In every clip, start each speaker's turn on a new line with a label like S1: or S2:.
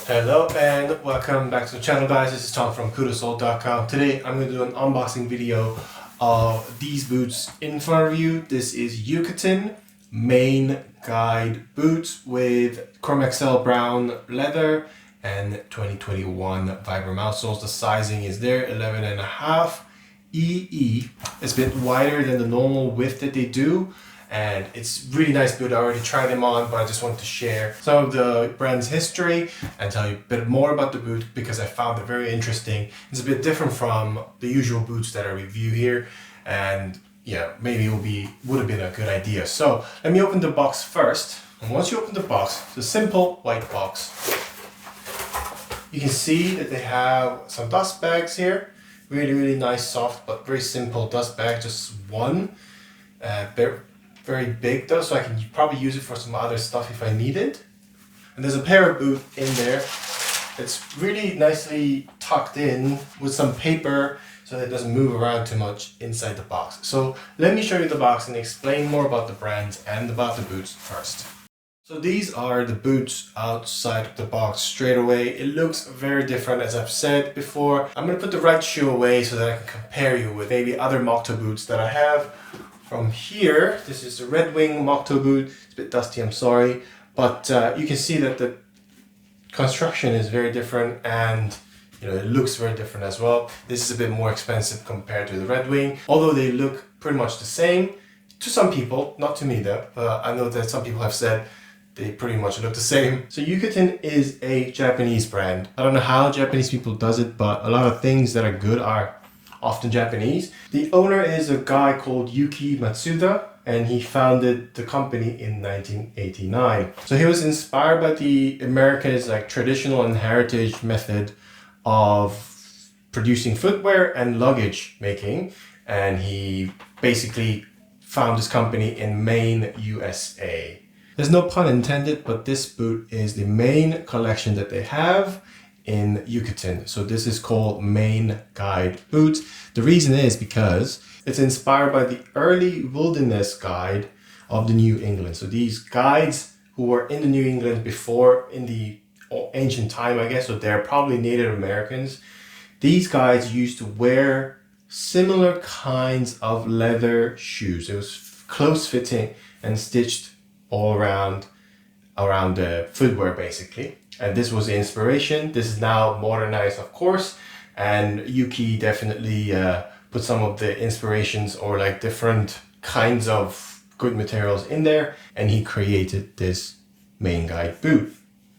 S1: Hello and welcome back to the channel, guys. This is Tom from Outsole.com. Today I'm going to do an unboxing video of these boots in front of you. This is Yuketen Maine guide boots with Chrome XL brown leather and 2021 Vibram outsoles. The sizing is there, 11.5 EE. It's a bit wider than the normal width that they do. And it's really nice boot. I already tried them on, but I just wanted to share some of the brand's history and tell you a bit more about the boot because I found it very interesting. It's a bit different from the usual boots that I review here, and yeah, maybe it would have been a good idea. So let me open the box first. And once you open the box, it's a simple white box. You can see that they have some dust bags here. Really nice, soft, but very simple dust bag. Just one. Very big though, so I can probably use it for some other stuff if I need it. And there's a pair of boot in there. It's really nicely tucked in with some paper so that it doesn't move around too much inside the box. So let me show you the box and explain more about the brands and about the boots first. So these are the boots outside of the box straight away. It looks very different, as I've said before. I'm going to put the right shoe away so that I can compare you with maybe other mock toe boots that I have. From here, this is the Red Wing mock toe boot. It's a bit dusty, I'm sorry. But you can see that the construction is very different and it looks very different as well. This is a bit more expensive compared to the Red Wing, although they look pretty much the same to some people, not to me though. I know that some people have said they pretty much look the same. So Yuketen is a Japanese brand. I don't know how Japanese people does it, but a lot of things that are good are often Japanese. The owner is a guy called Yuki Matsuda, and he founded the company in 1989. So he was inspired by the America's traditional and heritage method of producing footwear and luggage making, and he basically found his company in Maine, USA. There's no pun intended, but this boot is the main collection that they have in Yuketen. So this is called Maine Guide Boots. The reason is because it's inspired by the early wilderness guide of the New England. So these guides who were in the New England before, in the ancient time, I guess, so they're probably Native Americans. These guys used to wear similar kinds of leather shoes. It was close fitting and stitched all around the footwear basically. And this was the inspiration. This is now modernized, of course. And Yuki definitely put some of the inspirations or different kinds of good materials in there. And he created this Maine guide boot.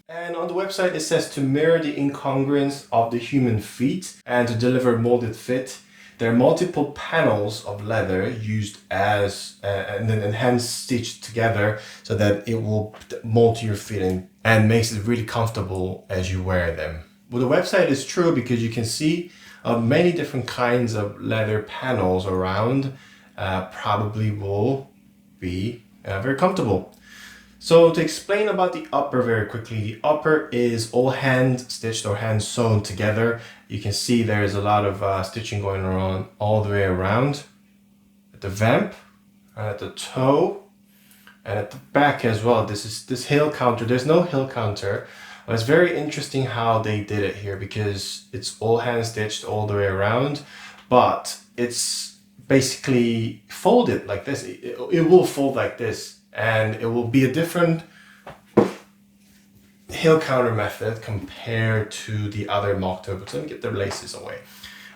S1: And on the website, it says to mirror the incongruence of the human feet and to deliver molded fit. There are multiple panels of leather used as and then hand stitched together so that it will mold to your feet and makes it really comfortable as you wear them. Well, the website is true because you can see many different kinds of leather panels around. Probably will be very comfortable. So to explain about the upper very quickly, the upper is all hand stitched or hand sewn together. You can see there's a lot of stitching going on all the way around at the vamp and at the toe and at the back as well. This heel counter. There's no heel counter, but it's very interesting how they did it here because it's all hand stitched all the way around, but it's basically folded like this. It will fold like this. And it will be a different heel counter method compared to the other mock toe boots. Let me get the laces away.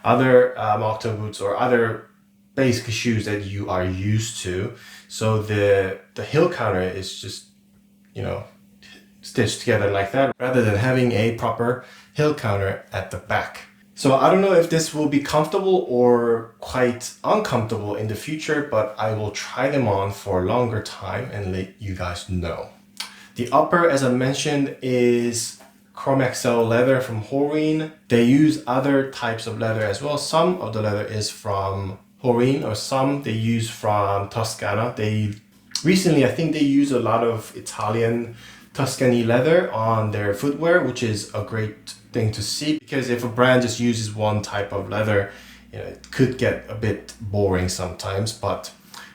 S1: Other mock toe boots or other basic shoes that you are used to. So the heel counter is just, stitched together like that rather than having a proper heel counter at the back. So I don't know if this will be comfortable or quite uncomfortable in the future, but I will try them on for a longer time and let you guys know. The upper, as I mentioned, is Chrome XL leather from Horine. They use other types of leather as well. Some of the leather is from Horine or some they use from Toscana. Recently, I think they use a lot of Italian Tuscany leather on their footwear, which is a great thing to see because if a brand just uses one type of leather, it could get a bit boring sometimes. But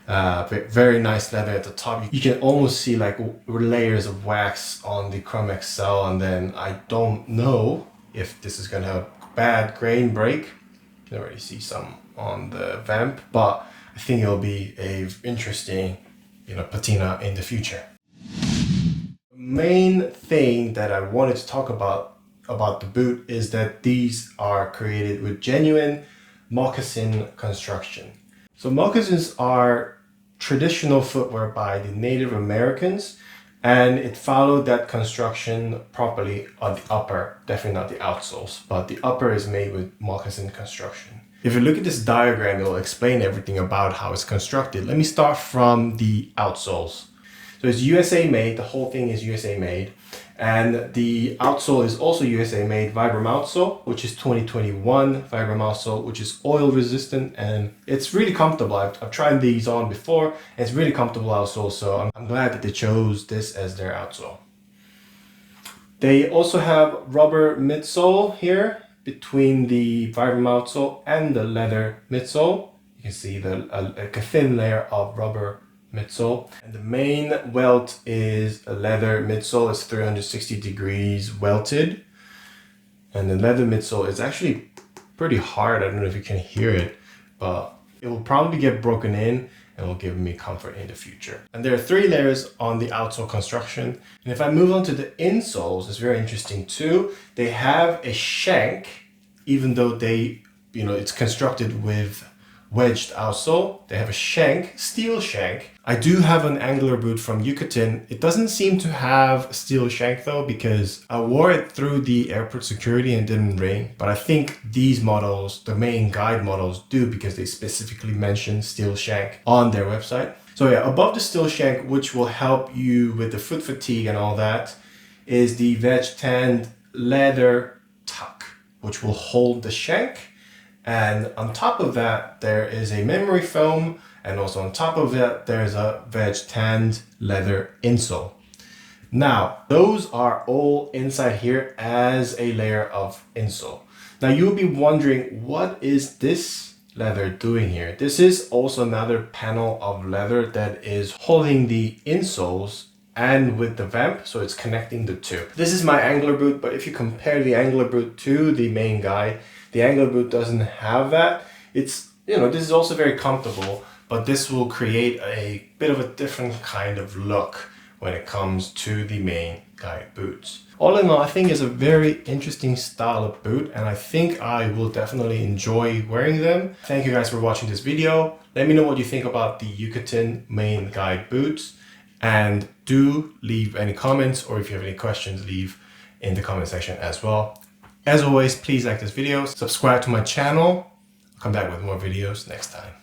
S1: Very nice leather at the top. You can almost see like layers of wax on the Chrome XL, and then I don't know if this is gonna have bad grain break. You can already see some on the vamp, but I think it'll be a interesting, patina in the future. The main thing that I wanted to talk about the boot is that these are created with genuine moccasin construction. So moccasins are traditional footwear by the Native Americans, and it followed that construction properly on the upper, definitely not the outsoles, but the upper is made with moccasin construction. If you look at this diagram, it'll explain everything about how it's constructed. Let me start from the outsoles. So it's USA made, the whole thing is USA made. And the outsole is also USA made Vibram outsole, which is 2021 Vibram outsole, which is oil resistant, and it's really comfortable. I've tried these on before, and it's really comfortable outsole, so I'm glad that they chose this as their outsole. They also have rubber midsole here between the Vibram outsole and the leather midsole. You can see a thin layer of rubber midsole, and the main welt is a leather midsole. It's 360 degrees welted, and the leather midsole is actually pretty hard. I don't know if you can hear it, but it will probably get broken in and will give me comfort in the future. And there are 3 layers on the outsole construction. And if I move on to the insoles, it's very interesting too. They have a shank, even though it's constructed with wedged outsole. They have a shank, steel shank. I do have an Angler boot from Yuketen. It doesn't seem to have a steel shank though, because I wore it through the airport security and it didn't ring. But I think these models, the Maine guide models, do, because they specifically mention steel shank on their website. So yeah, above the steel shank, which will help you with the foot fatigue and all that, is the veg tanned leather tuck, which will hold the shank. And on top of that, there is a memory foam, and also on top of that, there's a veg tanned leather insole. Now, those are all inside here as a layer of insole. Now, you'll be wondering, what is this leather doing here? This is also another panel of leather that is holding the insoles and with the vamp, so it's connecting the two. This is my Angler boot, but if you compare the Angler boot to the Maine guide, the Angler boot doesn't have that. It's, this is also very comfortable, but this will create a bit of a different kind of look when it comes to the Maine guide boots. All in all, I think it's a very interesting style of boot, and I think I will definitely enjoy wearing them. Thank you guys for watching this video. Let me know what you think about the Yuketen Maine guide boots, and do leave any comments, or if you have any questions, leave in the comment section as well. As always, please like this video, subscribe to my channel. I'll come back with more videos next time.